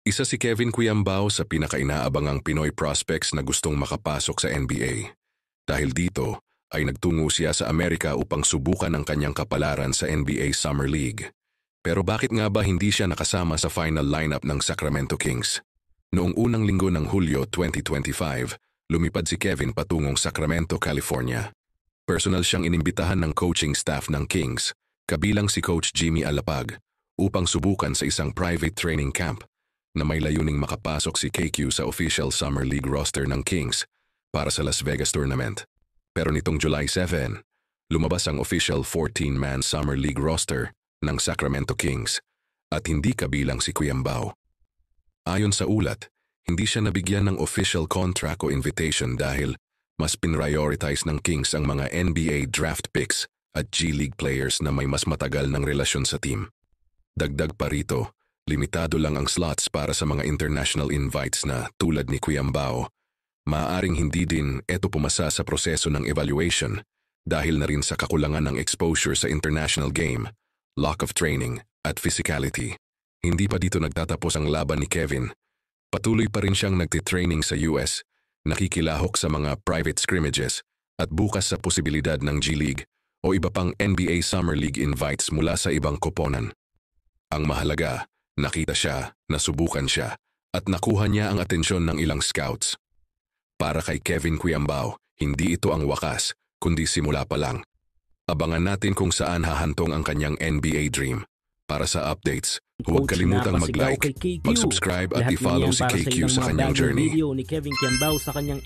Isa si Kevin Cuyambao sa pinakainaabangang Pinoy prospects na gustong makapasok sa NBA. Dahil dito ay nagtungo siya sa Amerika upang subukan ang kanyang kapalaran sa NBA Summer League. Pero bakit nga ba hindi siya nakasama sa final lineup ng Sacramento Kings? Noong unang linggo ng Hulyo 2025, lumipad si Kevin patungong Sacramento, California. Personal siyang inimbitahan ng coaching staff ng Kings, kabilang si Coach Jimmy Alapag, upang subukan sa isang private training camp na may layuning makapasok si KQ sa official Summer League roster ng Kings para sa Las Vegas tournament. Pero nitong July 7, lumabas ang official 14-man Summer League roster ng Sacramento Kings at hindi kabilang si Cuyambao. Ayon sa ulat, hindi siya nabigyan ng official contract o invitation dahil mas pinrioritize ng Kings ang mga NBA draft picks at G-League players na may mas matagal ng relasyon sa team. Dagdag pa rito, limitado lang ang slots para sa mga international invites na tulad ni Cuyambao. Maaaring hindi din ito pumasa sa proseso ng evaluation dahil na rin sa kakulangan ng exposure sa international game, lack of training at physicality. Hindi pa dito nagtatapos ang laban ni Kevin. Patuloy pa rin siyang nagtitraining sa US, nakikilahok sa mga private scrimmages at bukas sa posibilidad ng G-League o iba pang NBA Summer League invites mula sa ibang koponan. Ang mahalaga, nakita siya, nasubukan siya, at nakuha niya ang atensyon ng ilang scouts. Para kay Kevin Cuyambao, hindi ito ang wakas, kundi simula pa lang. Abangan natin kung saan hahantong ang kanyang NBA dream. Para sa updates, huwag kalimutang mag-like, mag-subscribe at i-follow si KQ sa kanyang journey. Video ni Kevin Cuyambao sa kanyang